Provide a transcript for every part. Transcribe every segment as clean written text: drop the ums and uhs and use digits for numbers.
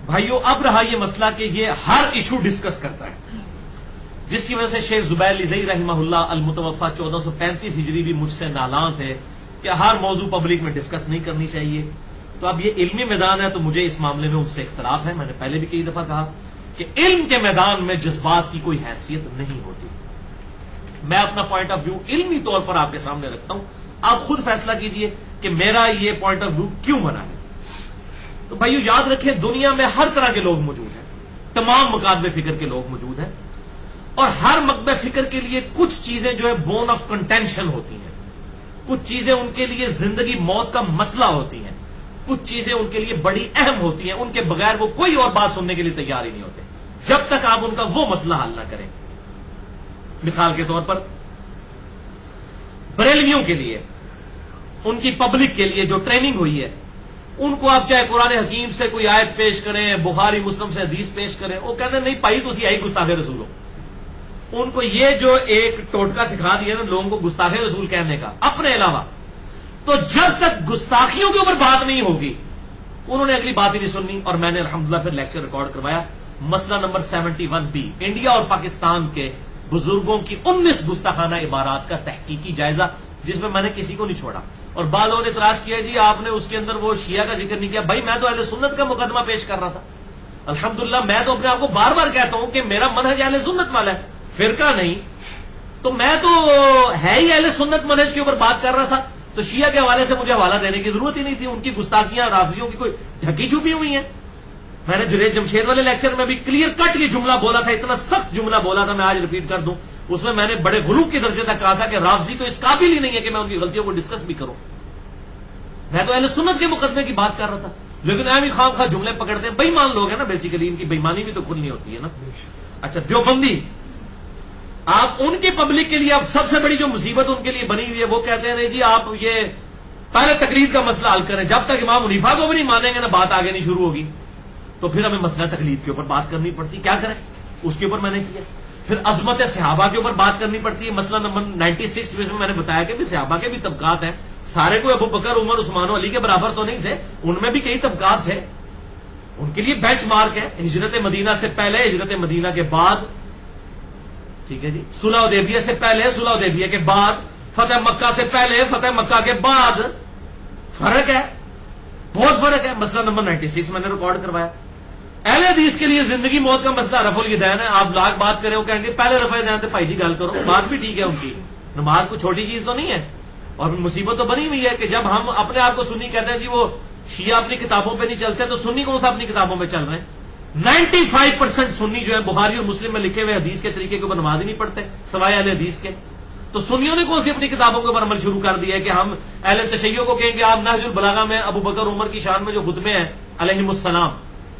بھائیو اب رہا یہ مسئلہ کہ یہ ہر ایشو ڈسکس کرتا ہے، جس کی وجہ سے شیخ زبیر لزئی رحمہ اللہ المتوفا 1435 ہجری بھی مجھ سے نالاں تھے کہ ہر موضوع پبلک میں ڈسکس نہیں کرنی چاہیے. تو اب یہ علمی میدان ہے تو مجھے اس معاملے میں ان سے اختلاف ہے. میں نے پہلے بھی کئی دفعہ کہا کہ علم کے میدان میں جذبات کی کوئی حیثیت نہیں ہوتی. میں اپنا پوائنٹ آف ویو علمی طور پر آپ کے سامنے رکھتا ہوں، آپ خود فیصلہ کیجئے کہ میرا یہ پوائنٹ آف ویو کیوں بنا ہے. تو بھائیو یاد رکھیں دنیا میں ہر طرح کے لوگ موجود ہیں، تمام مکاتب فکر کے لوگ موجود ہیں، اور ہر مکتب فکر کے لیے کچھ چیزیں جو ہے بون آف کنٹینشن ہوتی ہیں، کچھ چیزیں ان کے لیے زندگی موت کا مسئلہ ہوتی ہیں، کچھ چیزیں ان کے لیے بڑی اہم ہوتی ہیں، ان کے بغیر وہ کوئی اور بات سننے کے لیے تیار ہی نہیں ہوتے جب تک آپ ان کا وہ مسئلہ حل نہ کریں. مثال کے طور پر بریلویوں کے لیے، ان کی پبلک کے لیے جو ٹریننگ ہوئی ہے، ان کو آپ چاہے قرآن حکیم سے کوئی آیت پیش کریں، بخاری مسلم سے حدیث پیش کریں، وہ کہتے ہیں نہیں پائی تو اسی آئی گستاخ رسول ہو. ان کو یہ جو ایک ٹوٹکا سکھا دیا نا لوگوں کو گستاخ رسول کہنے کا اپنے علاوہ، تو جب تک گستاخیوں کے اوپر بات نہیں ہوگی انہوں نے اگلی بات ہی نہیں سننی. اور میں نے الحمدللہ پھر لیکچر ریکارڈ کروایا، مسئلہ نمبر 71B، انڈیا اور پاکستان کے بزرگوں کی 19 گستاخانہ عبارات کا تحقیقی جائزہ، جس میں میں نے کسی کو نہیں چھوڑا. اور بعض لوگوں نے اعتراض کیا جی آپ نے اس کے اندر وہ شیعہ کا ذکر نہیں کیا. بھائی میں تو اہل سنت کا مقدمہ پیش کر رہا تھا. الحمدللہ میں تو اپنے آپ کو بار بار کہتا ہوں کہ میرا منہج اہل سنت والا ہے، فرقہ نہیں. تو میں تو ہے ہی اہل سنت منہج کے اوپر بات کر رہا تھا، تو شیعہ کے حوالے سے مجھے حوالہ دینے کی ضرورت ہی نہیں تھی. ان کی گستاخیاں رافضیوں کی کوئی ڈھکی چھپی ہوئی ہیں. میں نے جنید جمشید والے لیکچر میں بھی کلیئر کٹ یہ جملہ بولا تھا، اتنا سخت جملہ بولا تھا، میں آج ریپیٹ کر دوں. اس میں نے بڑے غلو کے درجے تک کہا تھا کہ رافضی تو اس قابل ہی نہیں ہے کہ میں ان کی غلطیوں کو ڈسکس بھی کروں. میں تو اہل سنت کے مقدمے کی بات کر رہا تھا، لیکن اہم خام خواہ جملے پکڑتے ہیں. بےمان لوگ ہیں نا بیسیکلی، ان کی بےمانی بھی تو کھلنی ہوتی ہے نا. اچھا دیوبندی، آپ ان کی پبلک کے لیے اب سب سے بڑی جو مصیبت ان کے لیے بنی ہوئی ہے وہ کہتے ہیں نہیں جی آپ یہ پہلے تقلید کا مسئلہ حل کریں، جب تک امام حنیفہ کو بھی نہیں مانیں گے نا بات آگے نہیں شروع ہوگی. تو پھر ہمیں مسئلہ تقلید کے اوپر بات کرنی پڑتی، کیا کریں اس کے اوپر میں نے کیا. پھر عظمت صحابہ کے اوپر بات کرنی پڑتی ہے. مسئلہ نمبر 96 میں نے بتایا کہ صحابہ کے بھی طبقات ہیں، سارے کو ابو بکر عمر عثمان و علی کے برابر تو نہیں تھے، ان میں بھی کئی طبقات تھے. ان کے لیے بینچ مارک ہے ہجرت مدینہ سے پہلے، ہجرت مدینہ کے بعد، ٹھیک ہے جی، صلح حدیبیہ سے پہلے، صلح حدیبیہ کے بعد، فتح مکہ سے پہلے، فتح مکہ کے بعد. فرق ہے، بہت فرق ہے. مسئلہ نمبر 96 میں نے ریکارڈ کروایا. اہل حدیث کے لیے زندگی موت کا مسئلہ رفع الیدین ہے. آپ لاکھ بات کریں وہ کہیں گے پہلے رفع الیدین تھے بھائی جی گل کرو. بات بھی ٹھیک ہے ان کی، نماز کو چھوٹی چیز تو نہیں ہے. اور مصیبت تو بنی ہوئی ہے کہ جب ہم اپنے آپ کو سنی کہتے ہیں جی وہ شیعہ اپنی کتابوں پہ نہیں چلتے، تو سنی کون سا اپنی کتابوں پہ چل رہے ہیں؟ 95% سنی جو ہے بخاری اور مسلم میں لکھے ہوئے حدیث کے طریقے کے اوپر نماز ہی نہیں پڑھتے سوائے اہل حدیث کے. تو سنیوں نے کون سی اپنی کتابوں کے اوپر عمل شروع کر دیا ہے کہ ہم اہل تشیع کو کہیں کہ آپ نہج البلاغہ میں ابو بکر عمر کی شان میں جو خطبے ہیں علیہم السلام،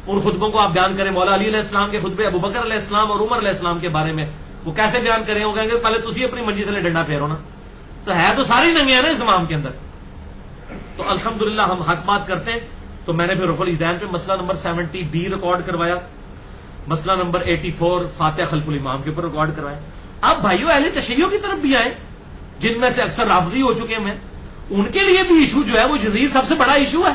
ان خطبوں کو آپ بیان کریں. مولا علی علیہ السلام کے خطبے ابو بکر علیہ السلام اور عمر علیہ السلام کے بارے میں وہ کیسے بیان کریں؟ وہ کہیں گے پہلے تسی اپنی مرضی سے ڈنڈا پھیرو نا. تو ہے تو سارے ننگے ہیں نا اس امام کے اندر. تو الحمدللہ ہم حق بات کرتے ہیں. تو میں نے پھر رفع الیدین پہ مسئلہ نمبر 70B ریکارڈ کروایا، مسئلہ نمبر 84 فاتحہ خلف الامام کے اوپر ریکارڈ کروایا. اب بھائیو اہل تشیع کی طرف بھی آئے جن میں سے اکثر رافضی ہو چکے ہیں، ان کے لیے بھی ایشو جو ہے وہ یزید سب سے بڑا ایشو ہے.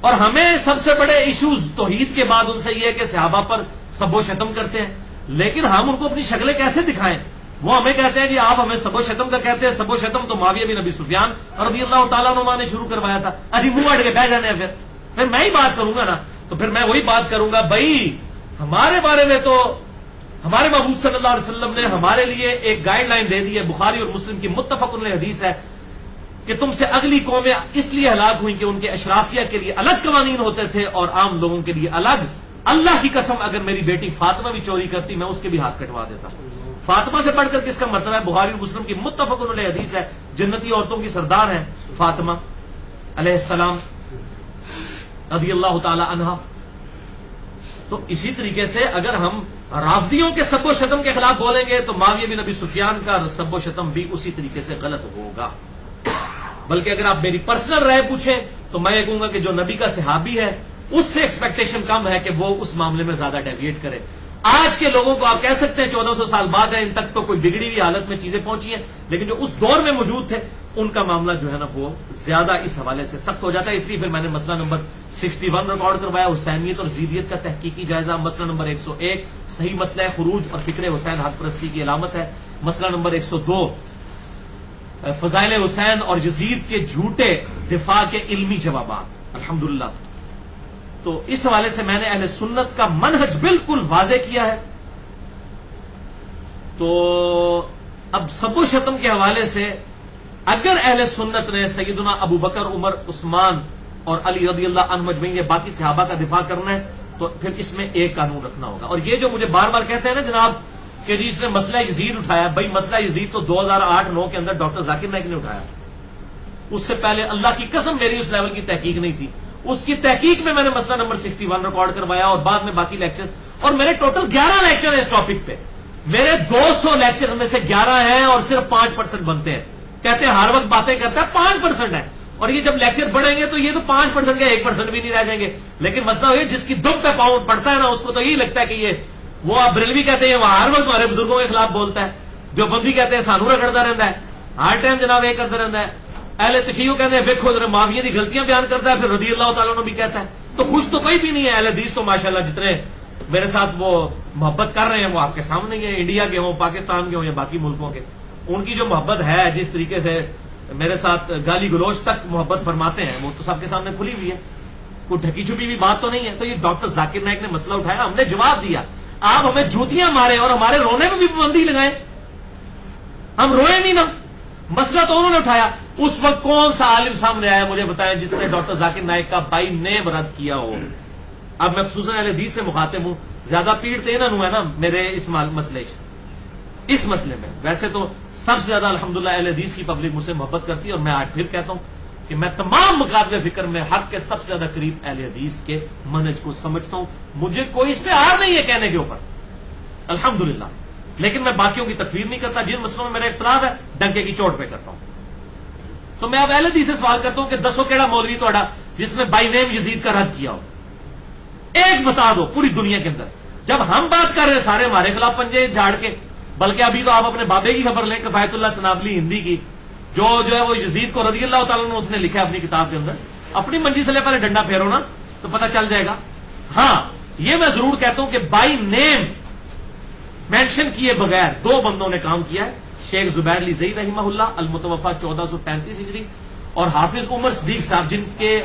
اور ہمیں سب سے بڑے ایشوز توحید کے بعد ان سے یہ ہے کہ صحابہ پر سب و شتم کرتے ہیں، لیکن ہم ان کو اپنی شکلیں کیسے دکھائیں؟ وہ ہمیں کہتے ہیں کہ آپ ہمیں سب و شتم کا کہتے ہیں. سب و شتم تو معاویہ بن ابی سفیان رضی اللہ تعالیٰ عنہ نے شروع کروایا تھا. ابھی منہ اڑ کے بہ جانے ہیں، پھر میں ہی بات کروں گا نا. تو پھر میں وہی بات کروں گا بھائی ہمارے بارے میں تو ہمارے محبوب صلی اللہ علیہ وسلم نے ہمارے لیے ایک گائیڈ لائن دے دی ہے، بخاری اور مسلم کی متفق علیہ حدیث ہے کہ تم سے اگلی قومیں اس لیے ہلاک ہوئیں کہ ان کے اشرافیہ کے لیے الگ قوانین ہوتے تھے اور عام لوگوں کے لیے الگ. اللہ کی قسم اگر میری بیٹی فاطمہ بھی چوری کرتی میں اس کے بھی ہاتھ کٹوا دیتا. فاطمہ سے بڑھ کر کس کا مرتبہ ہے؟ بخاری اور مسلم کی متفق علیہ حدیث ہے، جنتی عورتوں کی سردار ہیں فاطمہ علیہ السلام رضی اللہ تعالی عنہا. تو اسی طریقے سے اگر ہم رافضیوں کے سب و شتم کے خلاف بولیں گے تو معاویہ بن ابی سفیان کا سب و شتم بھی اسی طریقے سے غلط ہوگا. بلکہ اگر آپ میری پرسنل رائے پوچھیں تو میں یہ کہوں گا کہ جو نبی کا صحابی ہے اس سے ایکسپیکٹیشن کم ہے کہ وہ اس معاملے میں زیادہ ڈیویٹ کرے. آج کے لوگوں کو آپ کہہ سکتے ہیں 1400 سال بعد ہے، ان تک تو کوئی بگڑی ہوئی حالت میں چیزیں پہنچی ہیں، لیکن جو اس دور میں موجود تھے ان کا معاملہ جو ہے نا وہ زیادہ اس حوالے سے سخت ہو جاتا ہے. اس لیے پھر میں نے مسئلہ نمبر 61 ریکارڈ کروایا, حسینیت اور زیدیت کا تحقیقی جائزہ. مسئلہ نمبر 101 صحیح مسئلہ خروج اور فکر حسین حق پرستی کی علامت ہے. مسئلہ نمبر 102 فضائل حسین اور یزید کے جھوٹے دفاع کے علمی جوابات. الحمدللہ تو اس حوالے سے میں نے اہل سنت کا منہج بالکل واضح کیا ہے. تو اب سب و شتم کے حوالے سے اگر اہل سنت نے سیدنا ابو بکر, عمر, عثمان اور علی رضی اللہ عنہ مجمعین باقی صحابہ کا دفاع کرنا ہے تو پھر اس میں ایک قانون رکھنا ہوگا. اور یہ جو مجھے بار بار کہتے ہیں نا جناب کہ جس نے مسئلہ یزید اٹھایا, بھائی مسئلہ یزید تو 2008-9 کے اندر ڈاکٹر ذاکر نائک نے اٹھایا. اس سے پہلے اللہ کی قسم میری اس لیول کی تحقیق نہیں تھی. اس کی تحقیق میں نے مسئلہ نمبر 61 ریکارڈ کروایا اور بعد میں باقی لیکچر, اور میرے ٹوٹل 11 لیکچر ہیں اس ٹاپک پہ. میرے 200 لیکچر میں سے 11 ہیں اور صرف 5% بنتے ہیں. کہتے ہیں ہر وقت باتیں کرتا ہے, 5% ہے. اور یہ جب لیکچر بڑھیں گے تو یہ تو 5% کے 1% بھی نہیں رہ جائیں گے. لیکن مسئلہ یہ جس کی دم پہ پاؤں پڑتا ہے نا اس کو تو یہی لگتا ہے کہ یہ وہ آپ بریلوی کہتے ہیں وہ ہر وقت ہمارے بزرگوں کے خلاف بولتا ہے, جو بندی کہتے ہیں سانو رگڑتا رہتا ہے, ہر ٹائم جناب یہ کرتا رہتا ہے. اہل تشیع کہتے ہیں دیکھو ذرا معاویہ کی غلطیاں بیان کرتا ہے, پھر رضی اللہ تعالیٰ عنہ بھی کہتا ہے. تو خوش تو کوئی بھی نہیں ہے. اہل حدیث تو ماشاءاللہ جتنے میرے ساتھ وہ محبت کر رہے ہیں وہ آپ کے سامنے ہی ہے, انڈیا کے ہوں, پاکستان کے ہوں یا باقی ملکوں کے. ان کی جو محبت ہے, جس طریقے سے میرے ساتھ گالی گلوچ تک محبت فرماتے ہیں, وہ تو سب کے سامنے کھلی ہوئی ہے, کوئی ڈھکی چھپی ہوئی بات تو نہیں ہے. تو یہ ڈاکٹر ذاکر نائک نے مسئلہ اٹھایا, ہم نے جواب دیا. آپ ہمیں جوتیاں مارے اور ہمارے رونے میں بھی پابندی لگائیں, ہم روئے نہیں نا. مسئلہ تو انہوں نے اٹھایا. اس وقت کون سا عالم سامنے آیا مجھے بتائیں جس نے ڈاکٹر ذاکر نائک کا بائی نیم رد کیا ہو. اب میں خصوصاً اہل حدیث سے مخاطب ہوں, زیادہ پیڑتے انہوں ہے نا میرے اس مسئلے اس مسئلے میں. ویسے تو سب سے زیادہ الحمدللہ اہل حدیث کی پبلک مجھ سے محبت کرتی ہے, اور میں آج پھر کہتا ہوں کہ میں تمام مکاتب فکر میں حق کے سب سے زیادہ قریب اہل حدیث کے منہج کو سمجھتا ہوں. مجھے کوئی اس پہ آر نہیں ہے کہنے کے اوپر الحمدللہ, لیکن میں باقیوں کی تکفیر نہیں کرتا. جن مسئلوں میں میرا اختلاف ہے ڈنکے کی چوٹ پہ کرتا ہوں. تو میں اب اہل حدیث سے سوال کرتا ہوں کہ دسو کیڑا مولوی توڑا جس نے بائی نیم یزید کا رد کیا ہو, ایک بتا دو پوری دنیا کے اندر. جب ہم بات کر رہے ہیں سارے ہمارے خلاف پنجے جھاڑ کے, بلکہ ابھی تو آپ اپنے بابے کی خبر لیں کفایت اللہ سنابلی ہندی کی, جو ہے وہ یزید کو رضی اللہ تعالیٰ نے اس نے لکھا ہے اپنی کتاب کے اندر. اپنی منجی تلے پہلے ڈنڈا پھیرو نا تو پتہ چل جائے گا. ہاں یہ میں ضرور کہتا ہوں کہ بائی نیم مینشن کیے بغیر 2 بندوں نے کام کیا ہے, شیخ زبیر علی زئی رحمہ اللہ المتوفا 1435 ہجری, اور حافظ عمر صدیق صاحب جن کے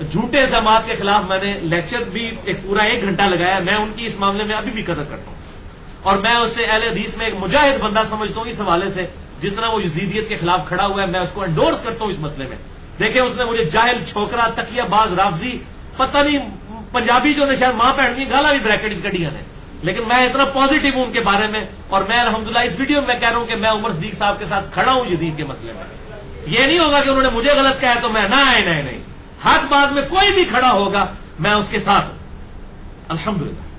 جھوٹے الزامات کے خلاف میں نے لیکچر بھی ایک پورا 1 گھنٹہ لگایا. میں ان کی اس معاملے میں ابھی بھی قدر کرتا ہوں, اور میں اسے اہل حدیث میں ایک مجاہد بندہ سمجھتا ہوں. اس حوالے سے جتنا وہ یزیدیت کے خلاف کھڑا ہوا ہے میں اس کو انڈورس کرتا ہوں اس مسئلے میں. دیکھیں اس نے مجھے جاہل, چھوکرا, تکیہ باز, رافضی, پتہ نہیں پنجابی جو نے شاید ماں پہن دی گالا بھی بریکٹ کٹیاں نے, لیکن میں اتنا پازیٹو ہوں ان کے بارے میں. اور میں الحمدللہ اس ویڈیو میں کہہ رہا ہوں کہ میں عمر صدیق صاحب کے ساتھ کھڑا ہوں یزید کے مسئلے میں. یہ نہیں ہوگا کہ انہوں نے مجھے غلط کہا تو میں نہیں, حق بات میں کوئی بھی کھڑا ہوگا میں اس کے ساتھ ہوں الحمدللہ.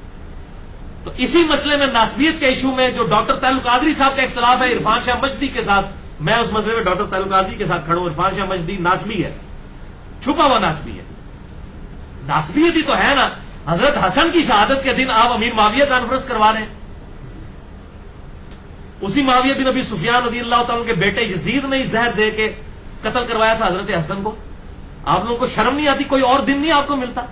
تو اسی مسئلے میں ناسبیت کے ایشو میں جو ڈاکٹر طاہر القادری صاحب کا اختلاف ہے عرفان شاہ مجدی کے ساتھ, میں اس مسئلے میں ڈاکٹر طاہر القادری کے ساتھ کھڑا ہوں. عرفان شاہ مجدی ناسبی ہے, چھپا ہوا ناسبی ہے. ناسبیت ہی تو ہے نا. حضرت حسن کی شہادت کے دن آپ امیر معاویہ کانفرنس کروا رہے ہیں. اسی معاویہ بن ابی سفیان رضی اللہ تعالیٰ کے بیٹے یزید نے زہر دے کے قتل کروایا تھا حضرت حسن کو. آپ لوگوں کو شرم نہیں آتی؟ کوئی اور دن نہیں آپ کو ملتا؟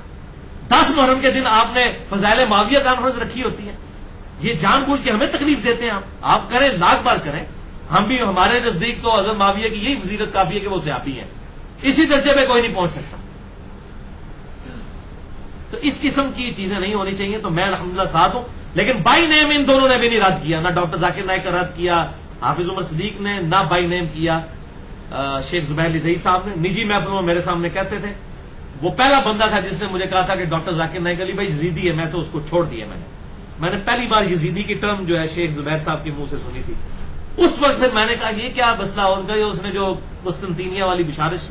10 محرم کے دن آپ نے فضائل معاویہ کانفرنس رکھی ہوتی ہے. یہ جان بوجھ کے ہمیں تکلیف دیتے ہیں. آپ کریں, لاکھ بار کریں. ہم بھی, ہمارے نزدیک تو حضرت معاویہ کی یہی فضیلت کافی ہے کہ وہ صحابی ہیں. اسی درجے پہ کوئی نہیں پہنچ سکتا. تو اس قسم کی چیزیں نہیں ہونی چاہیے. تو میں الحمدللہ ساتھ ہوں, لیکن بائی نیم ان دونوں نے بھی نہیں رد کیا. نہ ڈاکٹر ذاکر نائک کا رد کیا حافظ عمر صدیق نے, نہ بائی نیم کیا شیخ زبیر علی زئی صاحب نے. نجی محفلوں میں میرے سامنے کہتے تھے. وہ پہلا بندہ تھا جس نے مجھے کہا تھا کہ ڈاکٹر ذاکر نائک علی بھائی یزیدی ہے. میں تو اس کو چھوڑ دیا. میں نے پہلی بار یزیدی کی ٹرم جو ہے شیخ زبیر صاحب کے منہ سے سنی تھی. اس وقت پھر میں نے کہا یہ کیا مسئلہ ان کا, اس نے جو قسطنطینیہ والی بشارت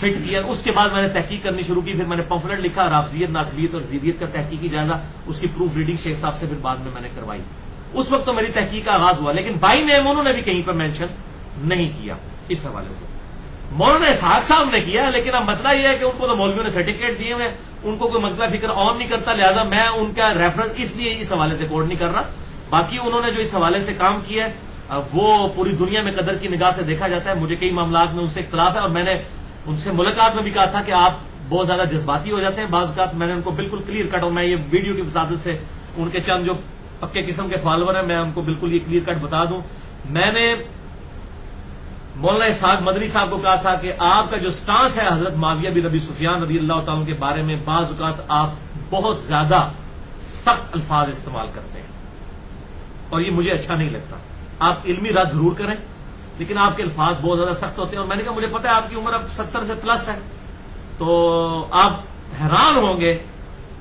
فٹ کیا. اس کے بعد میں نے تحقیق کرنی شروع کی. پھر میں نے پمفلٹ لکھا رافضیت, ناسبیت اور زیدیت کا تحقیقی جائزہ. اس کی پروف ریڈنگ شیخ صاحب سے پھر بعد میں نے کروائی. اس وقت تو میری تحقیق کا آغاز ہوا, لیکن بائی نیم انہوں نے بھی کہیں پر مینشن نہیں کیا. اس حوالے سے مولانا اسحاق صاحب نے کیا, لیکن اب مسئلہ یہ ہے کہ ان کو تو مولویوں نے سرٹیفکیٹ دیے ہوئے, ان کو کوئی مطلب فکر آن نہیں کرتا. لہذا میں ان کا ریفرنس اس لیے اس حوالے سے کوٹ نہیں کر رہا. باقی انہوں نے جو اس حوالے سے کام کیا ہے وہ پوری دنیا میں قدر کی نگاہ سے دیکھا جاتا ہے. مجھے کئی معاملات میں ان سے اختلاف ہے اور میں نے ان سے ملاقات میں بھی کہا تھا کہ آپ بہت زیادہ جذباتی ہو جاتے ہیں بعض اوقات. میں نے ان کو بالکل کلیئر کٹ، اور میں یہ ویڈیو کی وسادت سے ان کے چند جو پکے قسم کے فالوور ہیں میں ان کو بالکل یہ کلیئر کٹ بتا دوں. میں نے مولانا اسحاق مدنی صاحب کو کہا تھا کہ آپ کا جو سٹانس ہے حضرت معاویہ بن ابی سفیان رضی اللہ تعالیٰ کے بارے میں بعض اوقات آپ بہت زیادہ سخت الفاظ استعمال کرتے ہیں اور یہ مجھے اچھا نہیں لگتا. آپ علمی رد ضرور کریں لیکن آپ کے الفاظ بہت زیادہ سخت ہوتے ہیں. اور میں نے کہا مجھے پتا ہے آپ کی عمر اب 70 سے پلس ہے تو آپ حیران ہوں گے،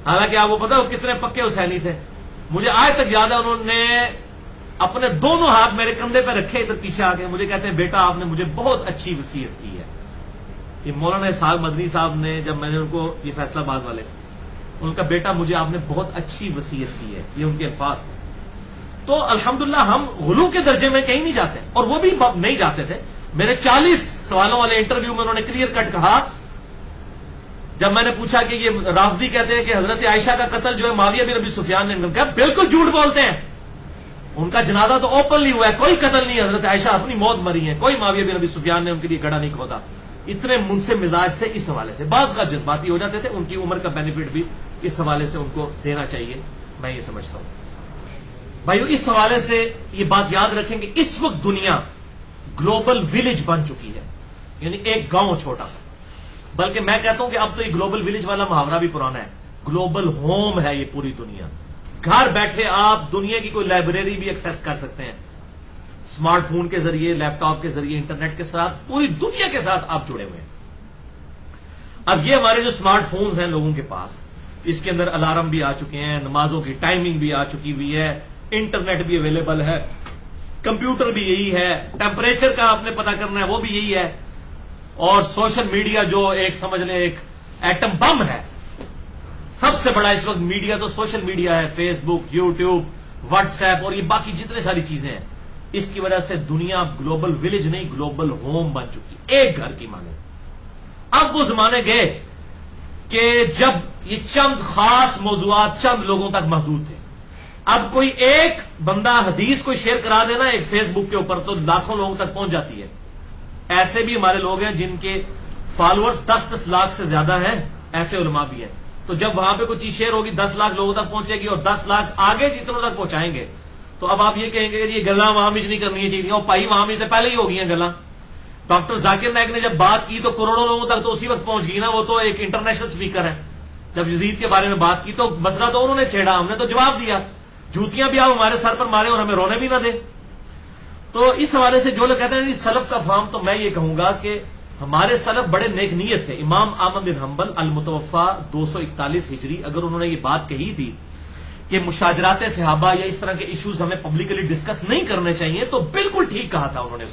حالانکہ آپ کو پتا وہ کتنے پکے حسینی تھے. مجھے آج تک یاد ہے انہوں نے اپنے دونوں ہاتھ میرے کندھے پہ رکھے ادھر پیچھے آ کے مجھے کہتے ہیں بیٹا آپ نے مجھے بہت اچھی وصیت کی ہے. یہ مولانا اسحاق مدنی صاحب نے، جب میں نے ان کو، یہ فیصلہ آباد والے، ان کا بیٹا مجھے آپ نے بہت اچھی وصیت کی ہے، یہ ان کے الفاظ تھے. تو الحمدللہ ہم غلو کے درجے میں کہیں نہیں جاتے اور وہ بھی نہیں جاتے تھے. میرے 40 سوالوں والے انٹرویو میں انہوں نے کلیئر کٹ کہا، جب میں نے پوچھا کہ یہ رافضی کہتے ہیں کہ حضرت عائشہ کا قتل جو ہے معاویہ بن ابی سفیان نے کہا بالکل جھوٹ بولتے ہیں، ان کا جنازہ تو اوپنلی ہوا ہے، کوئی قتل نہیں، حضرت عائشہ اپنی موت مری ہے، کوئی معاویہ بن ابی سفیان نے ان کے لیے گڑھا نہیں کھودا. اتنے منصف مزاج تھے اس حوالے سے. بعض کا جذباتی ہو جاتے تھے، ان کی عمر کا بینیفٹ بھی اس حوالے سے ان کو دینا چاہیے، میں یہ سمجھتا ہوں. بھائیو اس حوالے سے یہ بات یاد رکھیں کہ اس وقت دنیا گلوبل ولیج بن چکی ہے، یعنی ایک گاؤں چھوٹا سا. بلکہ میں کہتا ہوں کہ اب تو یہ گلوبل ولیج والا محاورہ بھی پرانا ہے، گلوبل ہوم ہے یہ پوری دنیا. گھر بیٹھے آپ دنیا کی کوئی لائبریری بھی ایکسس کر سکتے ہیں، اسمارٹ فون کے ذریعے، لیپ ٹاپ کے ذریعے، انٹرنیٹ کے ساتھ پوری دنیا کے ساتھ آپ جڑے ہوئے ہیں. اب یہ ہمارے جو اسمارٹ فونز ہیں لوگوں کے پاس، اس کے اندر الارم بھی آ چکے ہیں، نمازوں کی ٹائمنگ بھی آ چکی ہوئی ہے، انٹرنیٹ بھی اویلیبل ہے، کمپیوٹر بھی یہی ہے، ٹیمپریچر کا آپ نے پتا کرنا ہے وہ بھی یہی ہے، اور سوشل میڈیا جو ایک سمجھ لیں ایک ایٹم بم ہے. سب سے بڑا اس وقت میڈیا تو سوشل میڈیا ہے، فیس بک، یوٹیوب، واٹس ایپ اور یہ باقی جتنے ساری چیزیں ہیں. اس کی وجہ سے دنیا گلوبل ولیج نہیں گلوبل ہوم بن چکی، ایک گھر کی مانے. اب وہ زمانے گئے کہ جب یہ چند خاص موضوعات چند لوگوں تک محدود تھے. اب کوئی ایک بندہ حدیث کو شیئر کرا دینا ایک فیس بک کے اوپر تو لاکھوں لوگوں تک پہنچ جاتی ہے. ایسے بھی ہمارے لوگ ہیں جن کے فالوورز 10 لاکھ سے زیادہ ہیں، ایسے علماء بھی ہیں. تو جب وہاں پہ کوئی چیز شیئر ہوگی 10 لاکھ لوگوں تک پہنچے گی اور 10 لاکھ آگے جتنوں تک پہنچائیں گے تو اب آپ یہ کہیں گے کہ یہ گلاں وہاں بھی نہیں کرنی چاہیے، اور پائی وہاں بھی سے پہلے ہی ہو گئی ہیں گلاں. ڈاکٹر ذاکر نائک نے جب بات کی تو کروڑوں لوگوں تک تو اسی وقت پہنچ گئی نا، وہ تو ایک انٹرنیشنل اسپیکر ہے. جب یزید کے بارے میں بات کی تو مسئلہ تو انہوں نے چھیڑا، ہم نے تو جواب دیا. جوتیاں بھی آپ ہمارے سر پر مارے اور ہمیں رونے بھی نہ دے. تو اس حوالے سے جو لوگ کہتے ہیں سلف کا فہم، تو میں یہ کہوں گا کہ ہمارے سلف بڑے نیک نیت تھے. امام احمد بن حنبل المتوفا 241 ہجری، اگر انہوں نے یہ بات کہی تھی کہ مشاجرات صحابہ یا اس طرح کے ایشوز ہمیں پبلکلی ڈسکس نہیں کرنے چاہیے تو بالکل ٹھیک کہا تھا انہوں نے.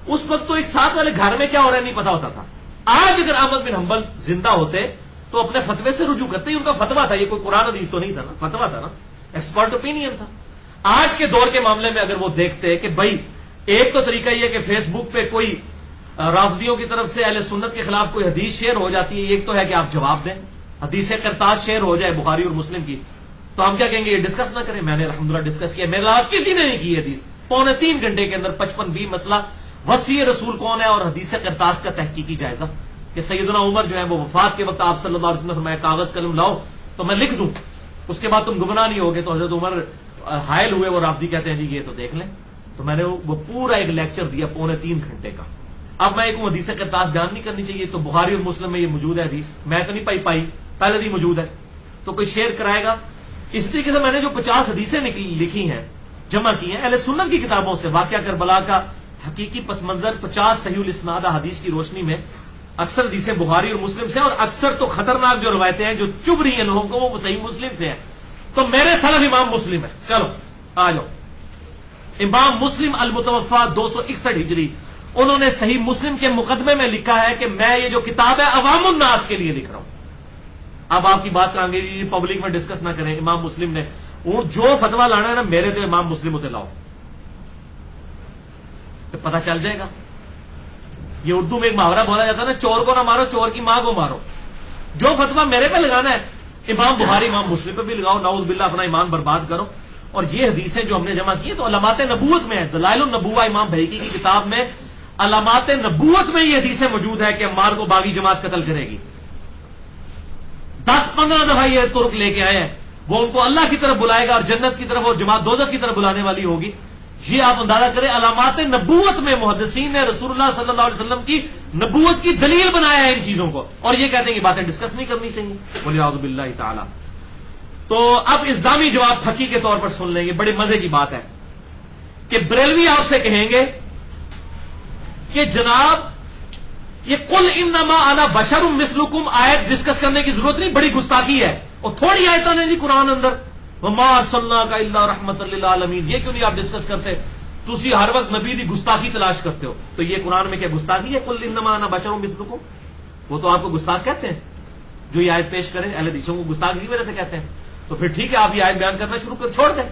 اس وقت تو ایک ساتھ والے گھر میں کیا ہو رہا ہے نہیں پتا ہوتا تھا. آج اگر احمد بن حنبل زندہ ہوتے تو اپنے فتوے سے رجوع کرتے ہی. ان کا فتوا تھا، یہ کوئی قرآن حدیث تو نہیں تھا نا، فتوا تھا نا، ایکسپرٹ اوپینین تھا. آج کے دور کے معاملے میں اگر وہ دیکھتے کہ بھائی ایک تو طریقہ یہ کہ فیس بک پہ کوئی رافضیوں کی طرف سے اہل سنت کے خلاف کوئی حدیث شیئر ہو جاتی ہے، ایک تو ہے کہ آپ جواب دیں، حدیث کرتاز شیئر ہو جائے بخاری اور مسلم کی، تو ہم کیا کہیں گے یہ ڈسکس نہ کریں. میں نے الحمدللہ ڈسکس کیا، میرے علاوہ کسی نے نہیں کی حدیث. 3.25 گھنٹے کے اندر 55 مسئلہ وسیع رسول کون ہے اور حدیث کرتاز کا تحقیقی جائزہ کہ سیدنا عمر جو ہے وہ وفات کے وقت آپ صلی اللہ علیہ وسلم نے فرمایا کاغذ قلم لاؤ تو میں لکھ دوں، اس کے بعد تم گمراہ نہیں ہوگے. تو حضرت عمر حائل ہوئے، وہ رافضی کہتے ہیں جی یہ تو دیکھ لیں. تو میں نے وہ پورا ایک لیکچر دیا 3.25 گھنٹے کا. اب میں ایک حدیث کرتاز بیان نہیں کرنی چاہیے تو بخاری اور مسلم میں یہ موجود ہے حدیث، میں تو نہیں پائی پہلے دی موجود ہے تو کوئی شیئر کرائے گا. اس طریقے سے میں نے جو 50 حدیثیں لکھی ہیں، جمع کی ہیں اہل سنت کی کتابوں سے، واقعہ کربلا کا حقیقی پس منظر 50 صحیح الاسناد حدیث کی روشنی میں. اکثر حدیثیں بخاری اور مسلم سے، اور اکثر تو خطرناک جو روایتیں ہیں جو چبھ رہی ہیں لوگوں کو وہ صحیح مسلم سے ہیں. تو میرے سلف امام مسلم ہے. چلو آ جاؤ. امام مسلم المتوفا 261 ہجری، انہوں نے صحیح مسلم کے مقدمے میں لکھا ہے کہ میں یہ جو کتاب ہے عوام الناس کے لیے لکھ رہا ہوں. اب آپ کی بات کریں گے جی پبلک میں ڈسکس نہ کریں. امام مسلم نے جو فتوا لانا ہے نا میرے تو امام مسلم ہوتے لاؤ تو پتہ چل جائے گا. یہ اردو میں ایک محاورہ بولا جاتا ہے نا، چور کو نہ مارو چور کی ماں کو مارو. جو فتوا میرے پہ لگانا ہے امام بخاری امام مسلم پہ بھی لگاؤ، نعوذ باللہ اپنا ایمان برباد کرو. اور یہ حدیثیں جو ہم نے جمع کی ہیں تو علامات نبوت میں ہے، دلائل النبوہ امام بہیقی کی کتاب میں علامات نبوت میں یہ حدیثیں موجود ہے کہ عمار کو باغی جماعت قتل کرے گی. 10-15 دفعہ یہ ترک لے کے آئے ہیں، وہ ان کو اللہ کی طرف بلائے گا اور جنت کی طرف اور جماعت دوزخ کی طرف بلانے والی ہوگی. یہ آپ اندازہ کریں علامات نبوت میں محدثین نے رسول اللہ صلی اللہ علیہ وسلم کی نبوت کی دلیل بنایا ہے ان چیزوں کو، اور یہ کہتے ہیں کہ باتیں ڈسکس نہیں کرنی چاہیے. وَلِعَوْذُ بِاللَّهِ تعالی. تو اب الزامی جواب پھکی کے طور پر سن لیں گے. بڑے مزے کی بات ہے کہ بریلوی آپ سے کہیں گے کہ جناب یہ قُلْ إِنَّمَا أَنَا بَشَرٌ مِثْلُكُمْ آیت ڈسکس کرنے کی ضرورت نہیں، بڑی گستاخی ہے، اور تھوڑی آیتیں ہیں جی قرآن اندر، وَمَا أَرْسَلْنَاكَ إِلَّا رَحْمَةً لِّلْعَالَمِينَ، یہ کیوں نہیں آپ ڈسکس کرتے؟ تسی ہر وقت نبی دی گستاخی تلاش کرتے ہو. تو یہ قرآن میں کیا گستاخی ہے؟ قُلْ إِنَّمَا أَنَا بَشَرٌ مِثْلُكُمْ، وہ تو آپ کو گستاخ کہتے ہیں جو یہ آیت پیش کریں. اہل حدیثوں کو گستاخ اسی وجہ سے کہتے ہیں. تو پھر ٹھیک ہے، آپ یہ آیت بیان کرنا شروع کر چھوڑ دیں.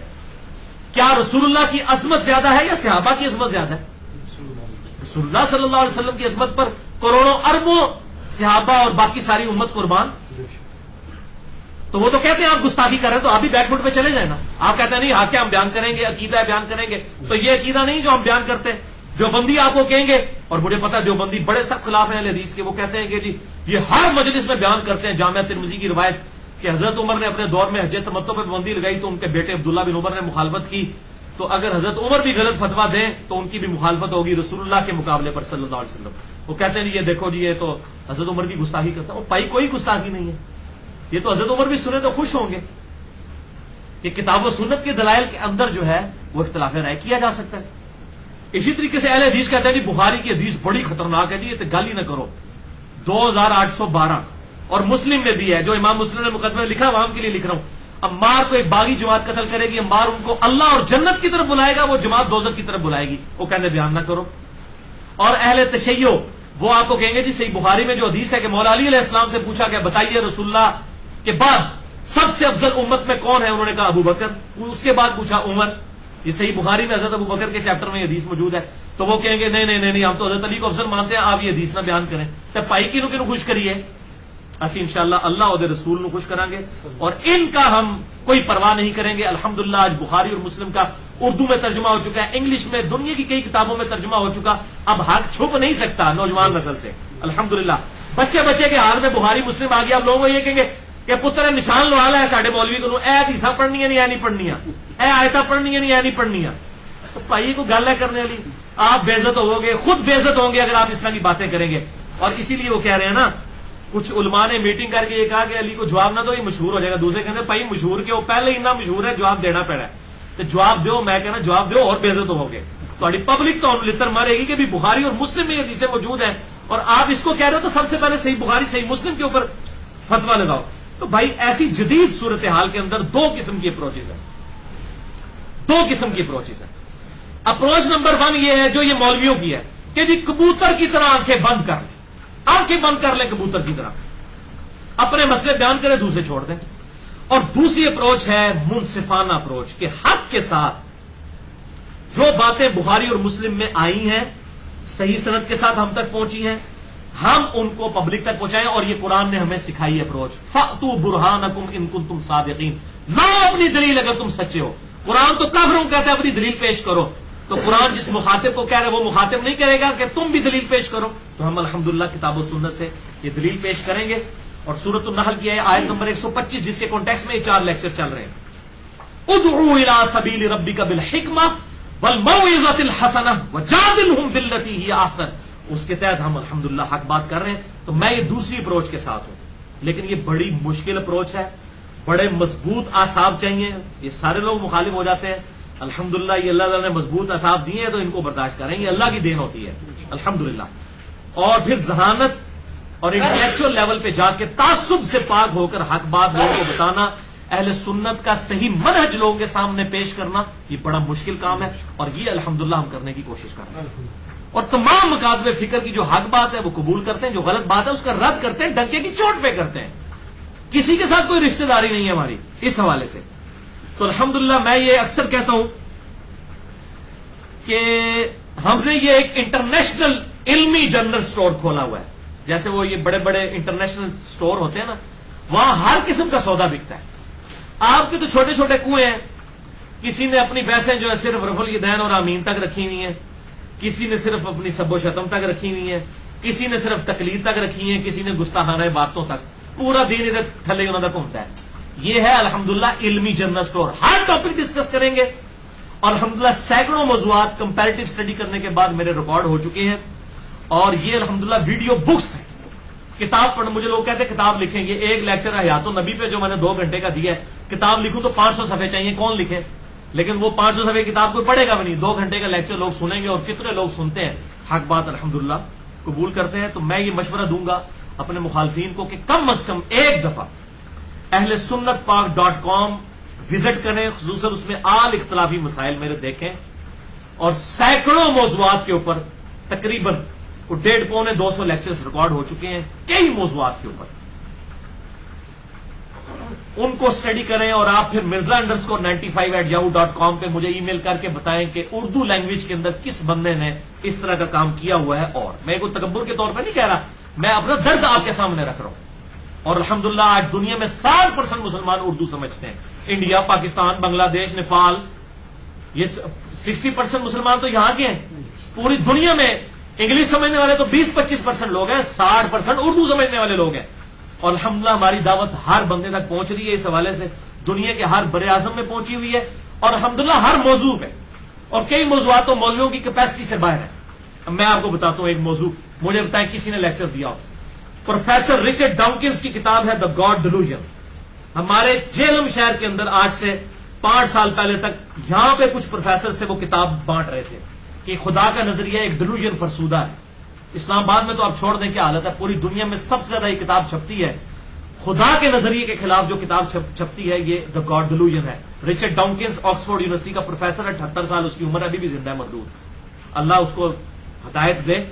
کیا رسول اللہ کی عظمت زیادہ ہے یا صحابہ کی عظمت زیادہ ہے؟ رسول اللہ صلی اللہ علیہ وسلم کی عظمت پر کروڑوں اربوں صحابہ اور باقی ساری امت قربان. تو وہ تو کہتے ہیں آپ گستاخی کر رہے ہیں، تو آپ بھی بیک فٹ پہ چلے جائیں نا. آپ کہتے ہیں نہیں حق ہے ہم بیان کریں گے، عقیدہ ہے بیان کریں گے. تو یہ عقیدہ نہیں جو ہم بیان کرتے ہیں. دیوبندی آپ کو کہیں گے، اور مجھے پتا ہے دیوبندی بڑے سخت خلاف ہیں اہل حدیث کے، وہ کہتے ہیں کہ جی یہ ہر مجلس میں بیان کرتے ہیں جامعہ ترمذی کی روایت کہ حضرت عمر نے اپنے دور میں حج تمتع پہ پابندی لگائی تو ان کے بیٹے عبداللہ بن عمر نے مخالفت کی، تو اگر حضرت عمر بھی غلط فتویٰ دیں تو ان کی بھی مخالفت ہوگی رسول اللہ کے مقابلے پر صلی اللہ علیہ وسلم. وہ کہتے ہیں یہ دیکھو جی یہ تو حضرت عمر کی گستاخی کرتا ہے. وہ پائی کوئی گستاخی نہیں ہے، یہ تو حضرت عمر بھی سنے تو خوش ہوں گے کہ کتاب و سنت کے دلائل کے اندر جو ہے وہ اختلاف رائے کیا جا سکتا ہے. اسی طریقے سے اہل حدیث کہتے ہیں جی بخاری کی حدیث بڑی خطرناک ہے جی، یہ تو گالی نہ کرو. 2812 اور مسلم میں بھی ہے، جو امام مسلم نے مقدمے میں لکھا عوام کے لیے لکھ رہا ہوں. عمار کو ایک باغی جماعت قتل کرے گی، عمار ان کو اللہ اور جنت کی طرف بلائے گا، وہ جماعت دوزخ کی طرف بلائے گی. وہ کہتے بیان نہ کرو. اور اہل تشیع وہ آپ کو کہیں گے جی صحیح بخاری میں جو حدیث ہے کہ مولا علی علیہ السلام سے پوچھا کہ بتائیے رسول اللہ کے بعد سب سے افضل امت میں کون ہے؟ انہوں نے کہا ابو بکر. اس کے بعد پوچھا عمر. یہ صحیح بخاری میں حضرت ابو بکر کے چیپٹر میں یہ حدیث موجود ہے. تو وہ کہیں گے نہیں نہیں نہیں ہم تو حضرت علی کو افضل مانتے ہیں، آپ یہ حدیث نہ بیان کریں. تو پائی کی نو خوش کریے، اسی انشاءاللہ اللہ اور رسول نو خوش کریں گے، اور ان کا ہم کوئی پرواہ نہیں کریں گے. الحمدللہ آج بخاری اور مسلم کا اردو میں ترجمہ ہو چکا ہے، انگلش میں دنیا کی کئی کتابوں میں ترجمہ ہو چکا. اب حق چھپ نہیں سکتا نوجوان نسل سے. الحمدللہ بچے بچے کے ہاتھ میں بخاری مسلم آ گیا. اب لوگوں کو یہ کہیں گے کہ پتر نشان لوا لا ہے ساڈے مولوی کو، اے حدیثاں پڑھنی ہے نہیں، اے نہیں پڑھنی، اے آیتاں پڑھنی ہے نہیں، اے نہیں پڑھنی. تو بھائی کو گل ہے کرنے والی. آپ بے عزت ہو گے، خود بے عزت ہوں گے اگر آپ اس طرح کی باتیں کریں گے. اور اسی لیے وہ کہہ رہے ہیں نا، کچھ علماء نے میٹنگ کر کے یہ کہا کہ علی کو جواب نہ دو یہ مشہور ہو جائے گا. دوسرے کہتے ہیں بھائی مشہور کے وہ پہلے ہی اتنا مشہور ہے جواب دینا پڑا ہے، تو جواب دو. میں کہنا جواب دو اور بے عزت ہو گے. تھوڑی پبلک تو لتر مارے گی کہ بھی بخاری اور مسلم میں یہ حدیثیں موجود ہیں اور آپ اس کو کہہ رہے ہو، تو سب سے پہلے صحیح بخاری صحیح مسلم کے اوپر فتویٰ لگاؤ. تو بھائی ایسی جدید صورتحال کے اندر دو قسم کی اپروچز ہیں، دو قسم کی اپروچز ہیں. اپروچ نمبر 1 یہ ہے جو یہ مولویوں کی ہے کہ جی کبوتر کی طرح آنکھیں بند کر لیں، آنکھیں بند کر لیں کبوتر کی طرح، اپنے مسئلے بیان کریں دوسرے چھوڑ دیں. اور دوسری اپروچ ہے منصفانہ اپروچ کہ حق کے ساتھ جو باتیں بخاری اور مسلم میں آئی ہیں صحیح سند کے ساتھ ہم تک پہنچی ہیں، ہم ان کو پبلک تک پہنچائیں. اور یہ قرآن نے ہمیں سکھائی اپروچ. فَأْتُوا بُرْهَانَكُمْ إِن كُنتُمْ صَادِقِينَ، لاؤ اپنی دلیل اگر تم سچے ہو. قرآن تو کافروں کہتا ہے اپنی دلیل پیش کرو، تو قرآن جس مخاطب کو کہہ رہے وہ مخاطب نہیں کرے گا کہ تم بھی دلیل پیش کرو. تو ہم الحمدللہ کتاب و سنت سے یہ دلیل پیش کریں گے. اور سورۃ النحل کی آیت نمبر 125 جس کے کانٹیکسٹ میں یہ 4 لیکچر چل رہے ہیں. ادعوا الى سبیل ربک بالحکمہ والموعظۃ الحسنہ وجادلہم باللتی ہی احسن. اس کے تحت ہم الحمدللہ حق بات کر رہے ہیں. تو میں یہ دوسری اپروچ کے ساتھ ہوں، لیکن یہ بڑی مشکل اپروچ ہے، بڑے مضبوط اعصاب چاہیے. یہ سارے لوگ مخالف ہو جاتے ہیں. الحمدللہ یہ اللہ تعالیٰ نے مضبوط اعصاب دیے ہیں تو ان کو برداشت کریں، یہ اللہ کی دین ہوتی ہے الحمدللہ. اور پھر ذہانت اور انٹلیکچوئل لیول پہ جا کے تعصب سے پاک ہو کر حق بات لوگوں کو بتانا، اہل سنت کا صحیح منہج لوگوں کے سامنے پیش کرنا، یہ بڑا مشکل کام ہے. اور یہ الحمدللہ ہم کرنے کی کوشش کر رہے ہیں. اور تمام مکاتب فکر کی جو حق بات ہے وہ قبول کرتے ہیں، جو غلط بات ہے اس کا رد کرتے ہیں، ڈنکے کی چوٹ پہ کرتے ہیں. کسی کے ساتھ کوئی رشتہ داری نہیں ہے ہماری اس حوالے سے. تو الحمدللہ میں یہ اکثر کہتا ہوں کہ ہم نے یہ ایک انٹرنیشنل علمی جنرل سٹور کھولا ہوا ہے. جیسے وہ یہ بڑے بڑے انٹرنیشنل سٹور ہوتے ہیں نا، وہاں ہر قسم کا سودا بکتا ہے. آپ کے تو چھوٹے چھوٹے کنویں ہیں، کسی نے اپنی بحثیں جو ہے صرف رفع الیدین اور آمین تک رکھی ہوئی ہیں، کسی نے صرف اپنی سب و شتم تک رکھی ہوئی ہیں، کسی نے صرف تقلید تک رکھی ہیں، کسی نے گستاخانہ باتوں تک. پورا دین ادھر تھلے انہوں کا گھومتا ہے. یہ ہے الحمدللہ علمی جنرل سٹور. ہر ٹاپک ڈسکس کریں گے اور الحمدللہ سینکڑوں موضوعات کمپیریٹو اسٹڈی کرنے کے بعد میرے ریکارڈ ہو چکے ہیں. اور یہ الحمدللہ ویڈیو بکس ہیں. کتاب پڑھ، مجھے لوگ کہتے ہیں کتاب لکھیں. یہ ایک لیکچر حیات النبی پہ جو میں نے 2 گھنٹے کا دیا ہے، کتاب لکھوں تو 500 صفحے چاہیے، کون لکھے؟ لیکن وہ 500 صفحے کتاب کوئی پڑھے گا بھی نہیں. 2 گھنٹے کا لیکچر لوگ سنیں گے، اور کتنے لوگ سنتے ہیں، حق بات الحمدللہ قبول کرتے ہیں. تو میں یہ مشورہ دوں گا اپنے مخالفین کو کہ کم از کم ایک دفعہ اہل سنت پاک.com وزٹ کریں، خصوصاً اس میں آل اختلافی مسائل میرے دیکھیں، اور سینکڑوں موضوعات کے اوپر تقریباً 150-200 لیکچرز ریکارڈ ہو چکے ہیں کئی موضوعات کے اوپر. ان کو اسٹڈی کریں. اور آپ پھر mirza_95@yahoo.com پہ مجھے ای میل کر کے بتائیں کہ اردو لینگویج کے اندر کس بندے نے اس طرح کا کام کیا ہوا ہے. اور میں کوئی تکبر کے طور پہ نہیں کہہ رہا، میں اپنا درد آپ کے سامنے رکھ رہا ہوں. اور الحمدللہ آج دنیا میں 60% مسلمان اردو سمجھتے ہیں. انڈیا، پاکستان، بنگلہ دیش، نیپال، یہ 60% مسلمان تو یہاں کے ہیں. پوری دنیا میں انگلش سمجھنے والے تو 20-25% لوگ ہیں، 60% اردو سمجھنے والے لوگ ہیں. اور الحمدللہ ہماری دعوت ہر بندے تک پہنچ رہی ہے. اس حوالے سے دنیا کے ہر بر اعظم میں پہنچی ہوئی ہے، اور الحمدللہ ہر موضوع پہ. اور کئی موضوعات تو مولویوں کی کیپیسٹی سے باہر ہیں. اب میں آپ کو بتاتا ہوں ایک موضوع، مجھے بتائیں کسی نے لیکچر دیا ہو. پروفیسر رچرڈ ڈاؤکنز کی کتاب ہے دا گاڈ ڈیلوژن. ہمارے جیلم شہر کے اندر آج سے 5 سال پہلے تک یہاں پہ کچھ پروفیسر سے وہ کتاب بانٹ رہے تھے کہ خدا کا نظریہ ایک ڈیلوژن فرسودہ ہے. اسلام آباد میں تو آپ چھوڑ دیں کیا حالت ہے، پوری دنیا میں سب سے زیادہ یہ کتاب چھپتی ہے خدا کے نظریے کے خلاف. جو کتاب چھپتی ہے یہ دا گاڈ ڈیلوژن ہے. رچرڈ ڈاؤکنز آکسفورڈ یونیورسٹی کا پروفیسر ہے، 78 سال اس کی عمر ہے، ابھی بھی زندہ ہے مردود. اللہ اس کو ہدایت دے.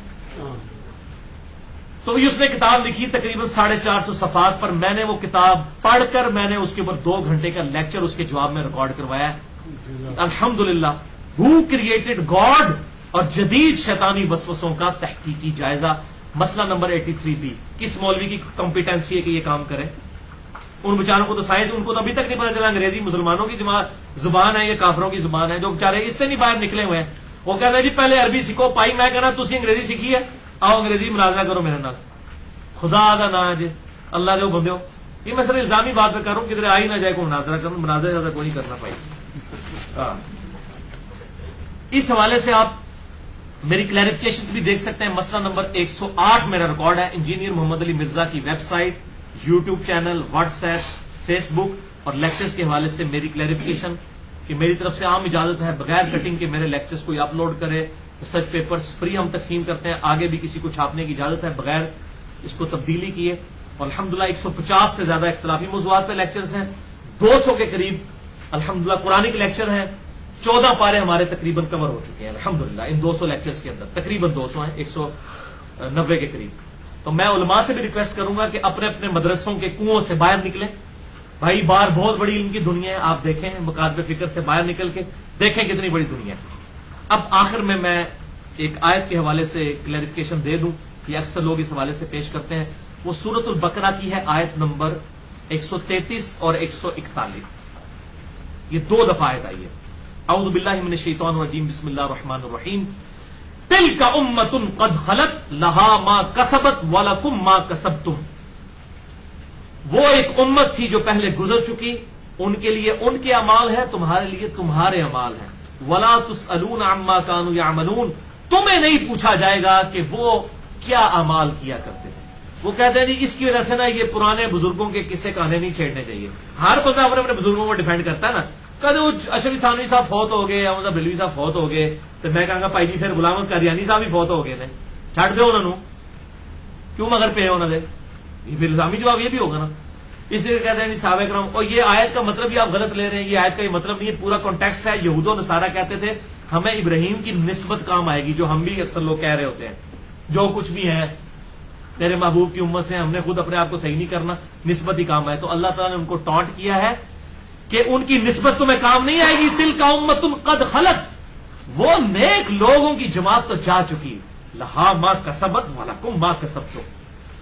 تو اس نے کتاب لکھی تقریباً 450 صفحات پر. میں نے وہ کتاب پڑھ کر میں نے اس کے اوپر 2 گھنٹے کا لیکچر اس کے جواب میں ریکارڈ کروایا ہے. الحمدللہ ہو کریٹڈ گاڈ اور جدید شیطانی وسوسوں کا تحقیقی جائزہ، مسئلہ نمبر 83B. کس مولوی کی کمپیٹنسی ہے کہ یہ کام کرے؟ ان بیچاروں کو تو سائنس، ان کو تو ابھی تک نہیں پتا چلا انگریزی مسلمانوں کی زبان ہے یا کافروں کی زبان ہے. جو بیچارے اس سے نہیں باہر نکلے ہوئے ہیں، وہ کہتے ہیں جی پہلے عربی سیکھو. پائی میں کہنا تھی انگریزی سیکھی ہے، آؤ انگریزی مناظرہ کرو میرے نال. خدا کا نا جی اللہ دے بندے ہو. یہ میں صرف الزامی بات پہ کروں، کدھر آئی نہ جائے کوئی مناظرہ کروں. مناظرہ زیادہ کوئی نہیں کرنا پائی. اس حوالے سے آپ میری کلیریفیکیشن بھی دیکھ سکتے ہیں. مسئلہ نمبر 108 میرا ریکارڈ ہے. انجینئر محمد علی مرزا کی website, YouTube channel, WhatsApp, Facebook اور لیکچرز کے حوالے سے میری کلیریفیکیشن کہ میری طرف سے عام اجازت ہے بغیر کٹنگ کے میرے لیکچرز کوئی اپلوڈ کرے. ریسرچ پیپرز فری ہم تقسیم کرتے ہیں، آگے بھی کسی کو چھاپنے کی اجازت ہے بغیر اس کو تبدیلی کیے. اور الحمدللہ 150 سے زیادہ اختلافی موضوعات پہ لیکچرز ہیں. 200 کے قریب الحمدللہ قرآنک لیکچر ہیں. 14 پارے ہمارے تقریباً کور ہو چکے ہیں الحمدللہ ان 200 لیکچرز کے اندر. تقریباً 200 ہیں، 190 کے قریب. تو میں علماء سے بھی ریکویسٹ کروں گا کہ اپنے اپنے مدرسوں کے کنویں سے باہر نکلیں. بھائی باہر بہت بڑی علم کی دنیا ہے، آپ دیکھیں مکاتب فکر سے باہر نکل کے دیکھیں کتنی بڑی دنیا ہے. اب آخر میں ایک آیت کے حوالے سے کلیریفیکیشن دے دوں، یہ اکثر لوگ اس حوالے سے پیش کرتے ہیں. وہ سورۃ البقرہ کی ہے، آیت نمبر 133 اور 141. یہ 2 دفعہ آیت آئی ہے. اعوذ باللہ من الشیطان الرجیم، بسم اللہ الرحمن الرحیم. تلک امۃ قد خلت لہا ما کسبت ولکم ما کسبتم. وہ ایک امت تھی جو پہلے گزر چکی، ان کے لیے ان کے اعمال ہیں، تمہارے لیے تمہارے اعمال ہیں. ولا تسألون عما كانوا يعملون. تمہیں نہیں پوچھا جائے گا کہ وہ کیا اعمال کیا کرتے تھے. وہ کہتے ہیں جی اس کی وجہ سے نا یہ پرانے بزرگوں کے قصے کہانے نہیں چھیڑنے چاہیے. ہر بندہ اپنے اپنے بزرگوں کو ڈیفینڈ کرتا ہے نا. کہتے وہ اشرف تھانوی صاحب فوت ہو گئے، احمد بریلوی صاحب فوت ہو گئے، تو میں کہاں گا بھائی جی پھر غلام احمد قادیانی صاحب بھی فوت ہو گئے نے، چھڈ دو انہوں کیوں مگر پہ انہوں نے. یہ پھر الزامی جواب یہ بھی ہوگا نا. اس لیے کہتے ہیں صحابہ کرام. اور یہ آیت کا مطلب بھی آپ غلط لے رہے ہیں. یہ آیت کا یہ مطلب نہیں ہے، پورا کانٹیکسٹ ہے. یہود و نصارہ کہتے تھے ہمیں ابراہیم کی نسبت کام آئے گی، جو ہم بھی اکثر لوگ کہہ رہے ہوتے ہیں جو کچھ بھی ہیں تیرے محبوب کی امت سے، ہم نے خود اپنے آپ کو صحیح نہیں کرنا، نسبت ہی کام آئے. تو اللہ تعالیٰ نے ان کو ٹانٹ کیا ہے کہ ان کی نسبت تمہیں کام نہیں آئے گی. تلک امۃ قد خلت، وہ نیک لوگوں کی جماعت تو جا چکی. لہا ما کسبت ولکم ما کسبتم.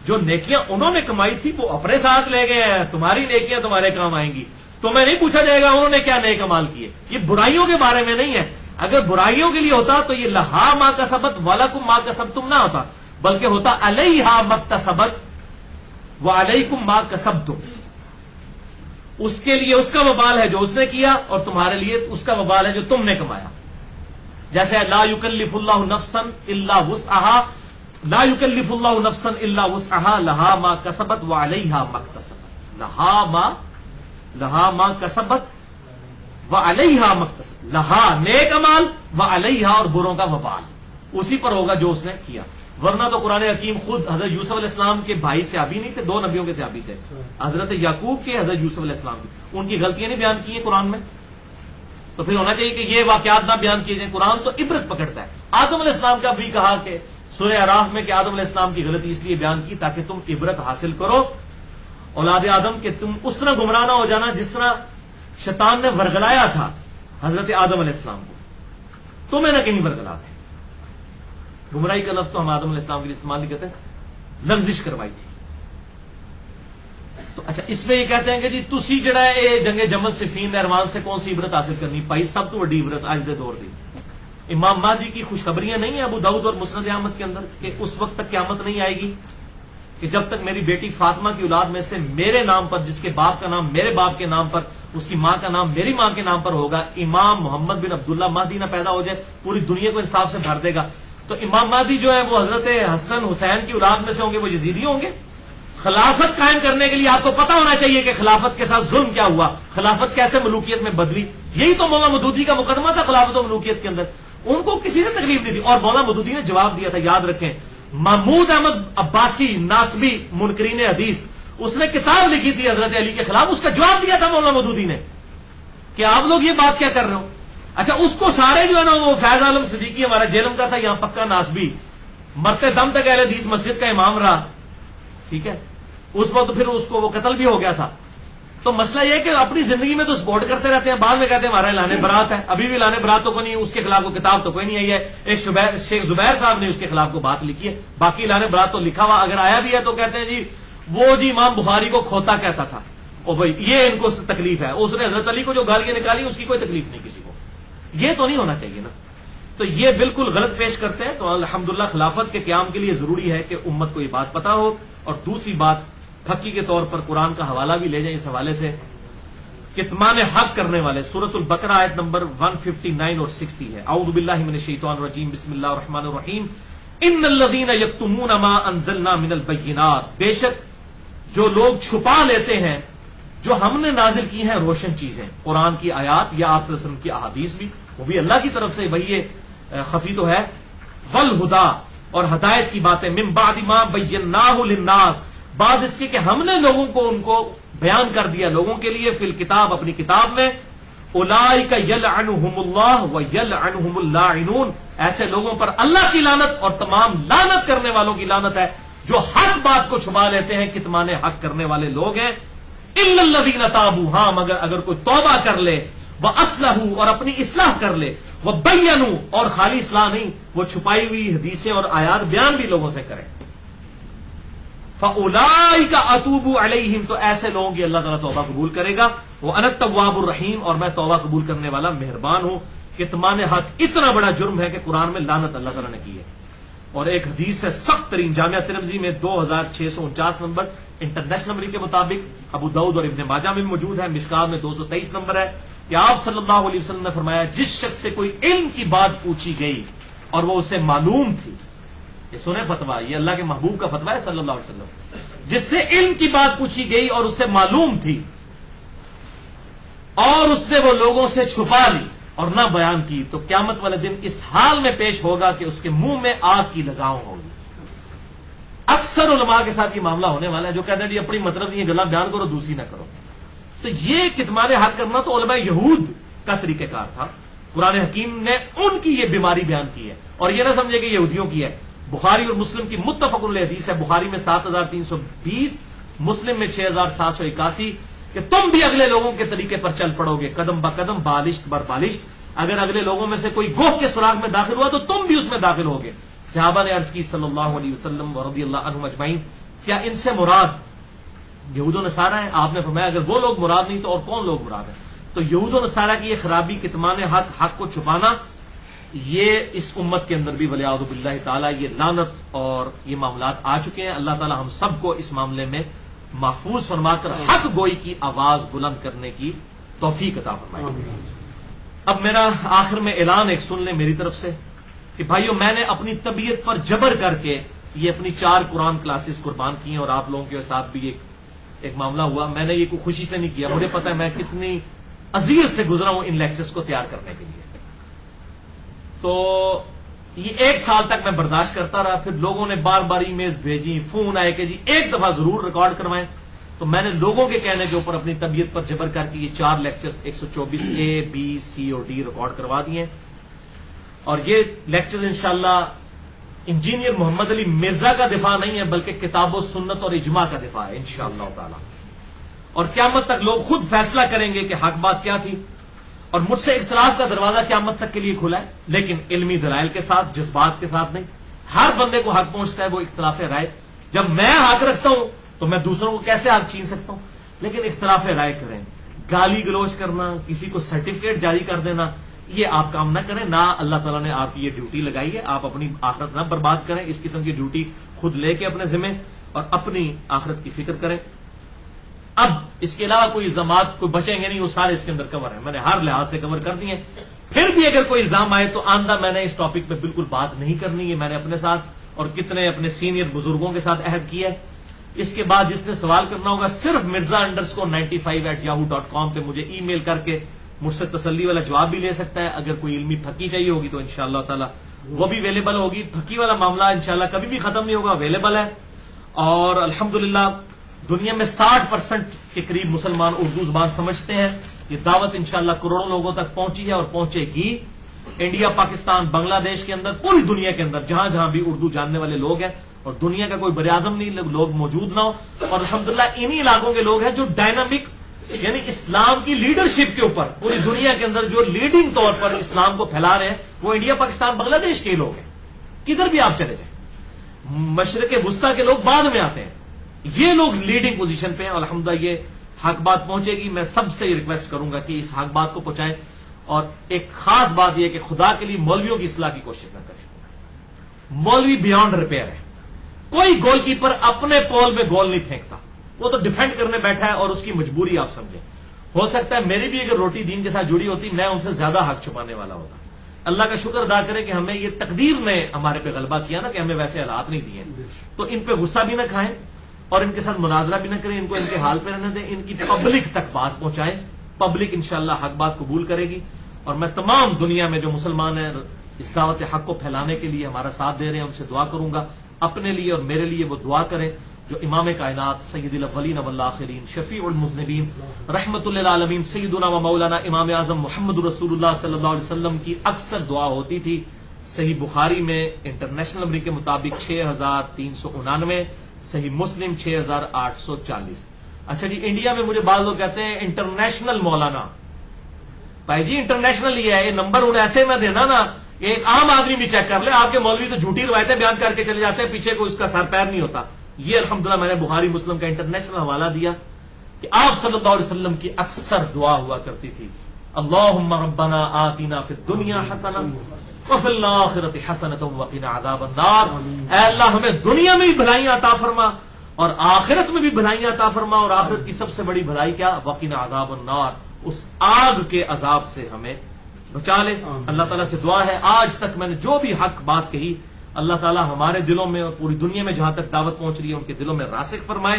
جو نیکیاں انہوں نے کمائی تھی وہ اپنے ساتھ لے گئے ہیں، تمہاری نیکیاں تمہارے کام آئیں گی. تمہیں نہیں پوچھا جائے گا انہوں نے کیا نیک اعمال کیے. یہ برائیوں کے بارے میں نہیں ہے. اگر برائیوں کے لیے ہوتا تو یہ لہا ما کسبت ولکم ما کسبتم نہ ہوتا، بلکہ ہوتا علیہا مکتسبت وعلیکم ما کسبتم. اس کے لیے اس کا وبال ہے جو اس نے کیا، اور تمہارے لیے اس کا وبال ہے جو تم نے کمایا. جیسے لا یکلف اللہ نفسا الا وسعها، لا یکلف اللہ نفسا الا وسعها، لہا ما کسبت وعلیہا مکتسبت. لہا ما کسبت وعلیہا مکتسبت. لہا نیک امال، وعلیہا اور بروں کا وبال اسی پر ہوگا جو اس نے کیا. ورنہ تو قرآن حکیم خود حضرت یوسف علیہ السلام کے بھائی صحابی نہیں تھے، 2 نبیوں کے صحابی تھے، حضرت یعقوب کے، حضرت یوسف علیہ السلام کی. ان کی غلطیاں نہیں بیان کی ہیں قرآن میں، تو پھر ہونا چاہیے کہ یہ واقعات نہ بیان کیے جائیں. قرآن تو عبرت پکڑتا ہے. آدم علیہ السلام کا بھی کہا کہ سورہ اعراف میں کہ آدم علیہ السلام کی غلطی اس لیے بیان کی تاکہ تم عبرت حاصل کرو اولاد آدم، کہ تم اس طرح گمراہ نہ ہو جانا جس طرح شیطان نے ورگلایا تھا حضرت آدم علیہ السلام کو. تمہیں نہ کہیں ورگلا دیں. گمراہی کا لفظ تو ہم آدم علیہ السلام کے لیے استعمال نہیں کرتے، لغزش کروائی تھی. تو اچھا اس میں یہ کہتے ہیں کہ جی تسی جڑا ہے یہ جنگ جمل صفین نہروان سے کون سی عبرت حاصل کرنی پائی؟ سب تو بڑی عبرت آج دے دور دی امام مہدی کی خوشخبریاں نہیں ہیں ابو داؤد اور مسند احمد کے اندر کہ اس وقت تک قیامت نہیں آئے گی کہ جب تک میری بیٹی فاطمہ کی اولاد میں سے میرے نام پر، جس کے باپ کا نام میرے باپ کے نام پر، اس کی ماں کا نام میری ماں کے نام پر ہوگا، امام محمد بن عبداللہ مہدی نہ پیدا ہو جائے، پوری دنیا کو انصاف سے بھر دے گا. تو امام مہدی جو ہے وہ حضرت حسن حسین کی اولاد میں سے ہوں گے، وہ یزیدی ہوں گے. خلافت قائم کرنے کے لیے آپ کو پتا ہونا چاہیے کہ خلافت کے ساتھ ظلم کیا ہوا، خلافت کیسے ملوکیت میں بدلی. یہی تو مولانا مودودی کا مقدمہ تھا خلافت و ملوکیت کے اندر. ان کو کسی سے تکلیف نہیں تھی، اور مولانا مودودی نے جواب دیا تھا. یاد رکھیں، محمود احمد عباسی ناسبی منکرین حدیث، اس نے کتاب لکھی تھی حضرت علی کے خلاف، اس کا جواب دیا تھا مولانا مودودی نے کہ آپ لوگ یہ بات کیا کر رہے ہو. اچھا اس کو سارے جو ہے نا، وہ فیض عالم صدیقی ہمارا جیلم کا تھا یہاں پکا ناسبی، مرتے دم تک اہل حدیث مسجد کا امام رہا، ٹھیک ہے. اس وقت پھر اس کو وہ قتل بھی ہو گیا تھا. تو مسئلہ یہ کہ اپنی زندگی میں تو سپورٹ کرتے رہتے ہیں، بعد میں کہتے ہیں ہمارا اعلان برات ہے. ابھی بھی اعلان برات تو کوئی نہیں، اس کے خلاف کو کتاب تو کوئی نہیں آئی ہے. ایک شیخ زبیر صاحب نے اس کے خلاف کو بات لکھی ہے، باقی اعلان برات تو لکھا ہوا اگر آیا بھی ہے تو کہتے ہیں جی وہ جی امام بخاری کو کھوتا کہتا تھا. او بھائی یہ ان کو تکلیف ہے، اس نے حضرت علی کو جو گالیاں نکالی اس کی کوئی تکلیف نہیں کسی کو. یہ تو نہیں ہونا چاہیے نا. تو یہ بالکل غلط پیش کرتے ہیں. تو الحمدللہ خلافت کے قیام کے لیے ضروری ہے کہ امت کو یہ بات پتا ہو. اور دوسری بات پھکی کے طور پر قرآن کا حوالہ بھی لے جائیں اس حوالے سے. کتمان حق کرنے والے سورۃ البقرہ آیت نمبر 159 اور 60 ہے. اعوذ باللہ من الشیطان الرجیم، بسم اللہ الرحمن الرحیم. ان الذین یکتمون ما انزلنا من البینات، بے شک جو لوگ چھپا لیتے ہیں جو ہم نے نازل کی ہیں روشن چیزیں، قرآن کی آیات یا آپ صلی اللہ علیہ وسلم کی احادیث بھی، وہ بھی اللہ کی طرف سے وہی خفی تو ہے، والہدا اور ہدایت کی باتیں، من بعد ما بیناہ للناس، بعد اس کے کہ ہم نے لوگوں کو ان کو بیان کر دیا لوگوں کے لیے، فی الکتاب اپنی کتاب میں. اولئک یلعنہم اللہ ویلعنہم اللاعنون، ایسے لوگوں پر اللہ کی لعنت اور تمام لعنت کرنے والوں کی لعنت ہے جو حق بات کو چھپا لیتے ہیں. کتمان حق کرنے والے لوگ ہیں. الا الذین تابوا، ہاں مگر اگر کوئی توبہ کر لے، واصلحوا اور اپنی اصلاح کر لے، وبینوا اور خالی اصلاح نہیں، وہ چھپائی ہوئی حدیثیں اور آیات بیان بھی لوگوں سے کریں. فاولئک اتوب علیہم، تو ایسے لوگوں کی اللہ تعالیٰ توبہ قبول کرے گا. وانا التواب الرحیم، اور میں توبہ قبول کرنے والا مہربان ہوں. کتمان حق اتنا بڑا جرم ہے کہ قرآن میں لعنت اللہ تعالیٰ نے کی ہے. اور ایک حدیث ہے سخت ترین، جامعہ ترمذی میں 2649 نمبر انٹرنیشنل نمبر کے مطابق، ابو داؤد اور ابن ماجہ میں موجود ہے، مشکات میں 223 نمبر ہے، کہ آپ صلی اللہ علیہ وسلم نے فرمایا جس شخص سے کوئی علم کی بات پوچھی گئی اور وہ اسے معلوم تھی، یہ سنیں فتویٰ، یہ اللہ کے محبوب کا فتویٰ ہے صلی اللہ علیہ وسلم، جس سے علم کی بات پوچھی گئی اور اسے معلوم تھی اور اس نے وہ لوگوں سے چھپا لی اور نہ بیان کی، تو قیامت والے دن اس حال میں پیش ہوگا کہ اس کے منہ میں آگ کی لگاؤں ہوگی. اکثر علماء کے ساتھ یہ معاملہ ہونے والا ہے جو کہتے ہیں جی اپنی مطلب یہ گلا بیان کرو دوسری نہ کرو. تو یہ کتمان حق کرنا تو علماء یہود کا طریقہ کار تھا. قرآن حکیم نے ان کی یہ بیماری بیان کی ہے، اور یہ نہ سمجھے کہ یہودیوں کی ہے. بخاری اور مسلم کی متفق علیہ حدیث ہے، بخاری میں 7320، مسلم میں 6781، کہ تم بھی اگلے لوگوں کے طریقے پر چل پڑو گے، قدم با قدم، بالشت بر بالشت. اگر اگلے لوگوں میں سے کوئی گوہ کے سراغ میں داخل ہوا تو تم بھی اس میں داخل ہوگے. صحابہ نے عرض کی صلی اللہ علیہ وسلم ورضی اللہ عنہم اجمعین، کیا ان سے مراد یہود و نصارہ ہیں. آپ نے فرمایا اگر وہ لوگ مراد نہیں تو اور کون لوگ مراد ہیں؟ تو یہود و نصارہ کی یہ خرابی، کتمان حق کو چھپانا، یہ اس امت کے اندر بھی ولیعوذ باللہ تعالیٰ یہ لعنت اور یہ معاملات آ چکے ہیں. اللہ تعالیٰ ہم سب کو اس معاملے میں محفوظ فرما کر حق گوئی کی آواز بلند کرنے کی توفیق عطا فرمائے. اب میرا آخر میں اعلان ایک سن لیں میری طرف سے کہ بھائیو، میں نے اپنی طبیعت پر جبر کر کے یہ اپنی 4 قرآن کلاسز قربان کی ہیں، اور آپ لوگوں کے ساتھ بھی ایک معاملہ ہوا. میں نے یہ کوئی خوشی سے نہیں کیا، مجھے پتا ہے میں کتنی اذیت سے گزرا ہوں ان لیکچرز کو تیار کرنے کے لیے. تو یہ 1 سال تک میں برداشت کرتا رہا. پھر لوگوں نے بار بار ای میلز بھیجی، فون آئے کہ جی ایک دفعہ ضرور ریکارڈ کروائیں. تو میں نے لوگوں کے کہنے کے اوپر اپنی طبیعت پر جبر کر کے یہ 4 لیکچرز 124A B C اور D ریکارڈ کروا دیے. اور یہ لیکچرز انشاءاللہ انجینئر محمد علی مرزا کا دفاع نہیں ہے، بلکہ کتاب و سنت اور اجماع کا دفاع ہے انشاءاللہ تعالی. اور قیامت تک لوگ خود فیصلہ کریں گے کہ حق بات کیا تھی. اور مجھ سے اختلاف کا دروازہ قیامت تک کے لیے کھلا ہے، لیکن علمی دلائل کے ساتھ، جذبات کے ساتھ نہیں. ہر بندے کو حق پہنچتا ہے وہ اختلاف رائے. جب میں حق رکھتا ہوں تو میں دوسروں کو کیسے حق چھین سکتا ہوں؟ لیکن اختلاف رائے کریں، گالی گلوچ کرنا، کسی کو سرٹیفکیٹ جاری کر دینا، یہ آپ کام نہ کریں. نہ اللہ تعالیٰ نے آپ کی یہ ڈیوٹی لگائی ہے. آپ اپنی آخرت نہ برباد کریں. اس قسم کی ڈیوٹی خود لے کے اپنے ذمہ اور اپنی آخرت کی فکر کریں. اب اس کے علاوہ کوئی الزامات کوئی بچیں گے نہیں، وہ سارے اس کے اندر کور ہیں. میں نے ہر لحاظ سے کور کر دیے. پھر بھی اگر کوئی الزام آئے تو آئندہ میں نے اس ٹاپک پہ بالکل بات نہیں کرنی ہے. میں نے اپنے ساتھ اور کتنے اپنے سینئر بزرگوں کے ساتھ عہد کیا ہے. اس کے بعد جس نے سوال کرنا ہوگا صرف mirza_95@yahoo.com پہ مجھے ای میل کر کے مجھ سے تسلی والا جواب بھی لے سکتا ہے. اگر کوئی علمی پھکی چاہیے ہوگی تو انشاءاللہ تعالی وہ بھی اویلیبل ہوگی. پھکی والا معاملہ انشاءاللہ کبھی بھی ختم نہیں ہوگا، اویلیبل ہے. اور الحمدللہ دنیا میں 60% کے قریب مسلمان اردو زبان سمجھتے ہیں. یہ دعوت انشاءاللہ کروڑوں لوگوں تک پہنچی ہے اور پہنچے گی. انڈیا، پاکستان، بنگلہ دیش کے اندر، پوری دنیا کے اندر جہاں جہاں بھی اردو جاننے والے لوگ ہیں، اور دنیا کا کوئی براعظم نہیں لوگ موجود نہ ہو. اور الحمدللہ انہی علاقوں کے لوگ ہیں جو ڈائنامک یعنی اسلام کی لیڈرشپ کے اوپر پوری دنیا کے اندر جو لیڈنگ طور پر اسلام کو پھیلا رہے ہیں، وہ انڈیا، پاکستان، بنگلہ دیش کے لوگ ہیں. کدھر بھی آپ چلے جائیں، مشرق وسطیٰ کے لوگ بعد میں آتے ہیں، یہ لوگ لیڈنگ پوزیشن پہ ہیں. الحمدللہ یہ حق بات پہنچے گی. میں سب سے ریکویسٹ کروں گا کہ اس حق بات کو پہنچائیں. اور ایک خاص بات یہ کہ خدا کے لیے مولویوں کی اصلاح کی کوشش نہ کریں. مولوی بیانڈ ریپیئر ہے. کوئی گول کیپر اپنے پول میں گول نہیں پھینکتا، وہ تو ڈیفینڈ کرنے بیٹھا ہے اور اس کی مجبوری آپ سمجھیں. ہو سکتا ہے میری بھی اگر روٹی دین کے ساتھ جڑی ہوتی میں ان سے زیادہ حق چھپانے والا ہوتا. اللہ کا شکر ادا کریں کہ ہمیں یہ تقدیر نے ہمارے پہ غلبہ کیا نا کہ ہمیں ویسے حالات نہیں دیے. تو ان پہ غصہ بھی نہ کھائیں اور ان کے ساتھ مناظرہ بھی نہ کریں. ان کو ان کے حال پہ رہنے دیں. ان کی پبلک تک بات پہنچائیں. پبلک انشاءاللہ حق بات قبول کرے گی. اور میں تمام دنیا میں جو مسلمان ہیں اس دعوت حق کو پھیلانے کے لیے ہمارا ساتھ دے رہے ہیں ان سے دعا کروں گا. اپنے لیے اور میرے لیے وہ دعا کریں جو امام کائنات سید الاولین والآخرین شفیع المذنبین رحمت للعالمین سیدنا و مولانا امام اعظم محمد رسول اللہ صلی اللہ علیہ وسلم کی اکثر دعا ہوتی تھی. صحیح بخاری میں انٹرنیشنل نمبر کے مطابق 6399، صحیح مسلم 6840. اچھا جی، انڈیا میں مجھے بعض لوگ کہتے ہیں انٹرنیشنل مولانا. بھائی جی انٹرنیشنل یہ ہے، یہ نمبر انہیں ایسے میں دینا نا ایک عام آدمی بھی چیک کر لے. آپ کے مولوی تو جھوٹی روایتیں بیان کر کے چلے جاتے ہیں، پیچھے کو اس کا سر پیر نہیں ہوتا. یہ الحمدللہ میں نے بخاری مسلم کا انٹرنیشنل حوالہ دیا کہ آپ صلی اللہ علیہ وسلم کی اکثر دعا ہوا کرتی تھی، اللہم ربنا آتنا فی الدنیا حسنہ وفی الآخرۃ حسنۃ وقنا عذاب النار. اے اللہ ہمیں دنیا میں بھی بھلائیاں عطا فرما اور آخرت میں بھی بھلائیاں عطا فرما. اور آخرت کی سب سے بڑی بھلائی کیا؟ وقنا عذاب النار، اس آگ کے عذاب سے ہمیں بچا لے. اللہ تعالیٰ سے دعا ہے آج تک میں نے جو بھی حق بات کہی اللہ تعالیٰ ہمارے دلوں میں اور پوری دنیا میں جہاں تک دعوت پہنچ رہی ہے ان کے دلوں میں راسخ فرمائے.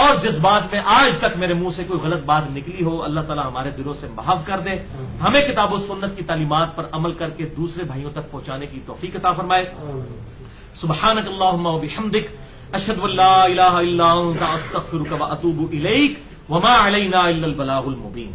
اور جس بات میں آج تک میرے منہ سے کوئی غلط بات نکلی ہو اللہ تعالیٰ ہمارے دلوں سے محو کر دے. ہمیں کتاب و سنت کی تعلیمات پر عمل کر کے دوسرے بھائیوں تک پہنچانے کی توفیق عطا فرمائے. سبحانک اللہم و بحمدک اشہد ان لا الہ الا انت استغفرک و اتوب الیک وما علینا الا البلاغ المبین.